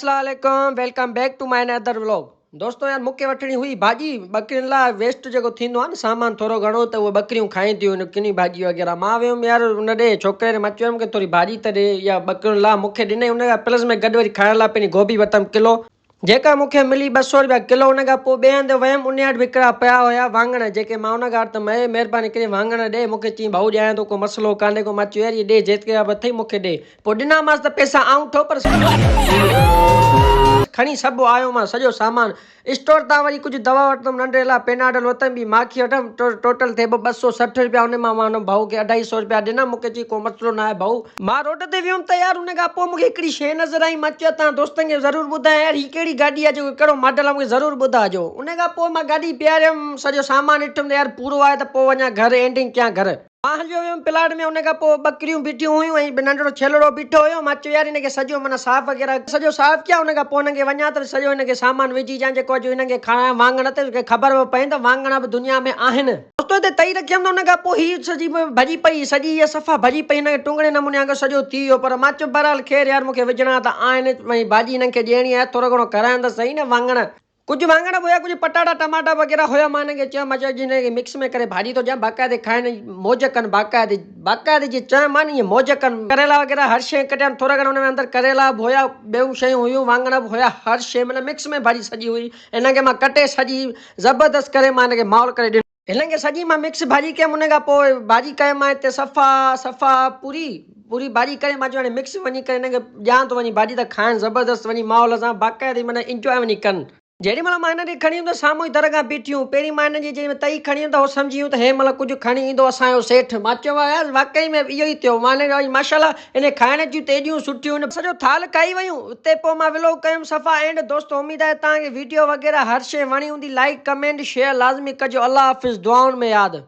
अस्सलाम welcome back to my other vlog. दोस्तों यार मूंखे वठणी हुई भाॼी बकरियुनि लाइ वेस्ट जेको थींदो आहे न सामान थोरो घणो त उहे बकरियूं खाई थियूं किनी भाॼी वग़ैरह। मां वियुमि यार हुन ॾे छोकिरे ॾे मां चयुमि की थोरी भाॼी त ॾे या बकरियुनि लाइ मूंखे ॾिनई हुन खां प्लस में गॾु वरी खाइण लाइ पंहिंजी गोभी वरितमि किलो जेका मूंखे मिली 200 रुपया किलो। हुन खां पोइ ॿिए हंधि वियुमि उन वटि विकिरा पिया हुया वाङण जेके मां हुन खां त महिरबानी करे वाङण ॾे मूंखे चई भाऊ ॾियां थो को मसइलो कान्हे को। मां चयो यार ॾे जेतिरे अथई मूंखे ॾे। पोइ ॾिनामांसि त पैसा आऊं ठो पर खणी सभु आयो मां सॼो सामान स्टोर तां वरी कुझु दवा वरितमि नंढे लाइ पेनाडल वरितमि ॿी माखी वठमि टोटल थिए 260 रुपया। हुन मां हुन भाऊ खे 250 रुपया ॾिना। मूंखे चई को मसइलो न आहे भाऊ। मां रोड ते वियुमि त यार हुन खां पोइ मूंखे हिकिड़ी शइ नज़र आई। मां चयो तव्हां दोस्तनि खे ज़रूरु ॿुधायां यार हीअ कहिड़ी गाॾी आहे जेको कहिड़ो मॉडल आहे मूंखे ज़रूरु ॿुधाइजो। उन खां पोइ मां गाॾी बीहारियमि सॼो सामान ॾिठुमि त यार पूरो आहे त पोइ वञा घर एंडिंग कयां घर। मां हलियो वियुमि प्लाट में। उन खां पोइ बकरियूं बीठियूं हुयूं ऐं नंढड़ो छेलड़ो बीठो हुयो। मां चयो यार हिनखे सॼो माना साफ़ वग़ैरह सॼो साफ़ कयां। उन खां पोइ हुनखे वञा त सॼो हिनखे सामान विझी ॾियां जेको अॼु हिनखे खाइणा वाङण त ख़बर बि पए त वाङण बि दुनिया में आहिनि। दोस्तो हिते तई रखियमि त हुन खां पोइ हीअ सॼी भॼी पई सॼी इहा सफ़ा भॼी पई हिनखे टुंगड़े नमूने वांगुरु सॼो थी वियो। पर मां चयो बहरहाल ख़ैरु यार मूंखे विझणा त आहिनि भई भाॼी हिननि खे ॾियणी आहे थोरो घणो कराइनि त सही न वाङण। कुझु वाङण हुया कुझु पटाटा टमाटा वग़ैरह हुया। मां हिनखे चयो मां चयो हिनखे मिक्स में करे भाॼी थो ॾियां बाक़ाइदे खाइण मौज कनि बाक़ाइदे जीअं चयोमांनि ईअं मौज कनि। करेला वग़ैरह हर शइ कटियमि थोरा घणा हुन में अंदरि करेला बि हुया ॿियूं शयूं हुयूं वाङण बि हुया हर शइ मतिलबु मिक्स में भाॼी सॼी हुई। हिनखे मां कटे सॼी ज़बरदस्त करे मां हिनखे माहौल करे ॾिनो। हिनखे सॼी मां मिक्स भाॼी कयमि। हुन खां पोइ भाॼी कयमि मां हिते सफ़ा पूरी भाॼी करे मां चयो हाणे मिक्स वञी करे हिनखे ॾियां थो वञी भाॼी त खाइनि ज़बरदस्त वञी माहौल सां बाक़ाइदे माना इंजॉय वञी कनि। जेॾी महिल मां हिन ॾे खणी ईंदो साम्हूं ई दर खां बीठियूं पहिरीं मां हिनजी जेॾी तई खणी ईंदो सम्झी वियूं त हे महिल कुझु खणी ईंदो असांजो सेठ। मां चयो यार वाक़ई में इहो ई थियो। मां हिन माशाल्लाह हिन खाइण जूं तेजियूं सुठियूं सॼो थाल खाई वियूं। उते पोइ मां व्लॉग कयुमि सफ़ा एंड। दोस्तो उमेद आहे तव्हांखे वीडियो वग़ैरह हर शइ वणी हूंदी। लाइक कमेंट शेयर लाज़मी कजो। अल्लाह हाफ़िज़ दुआउनि में यादि।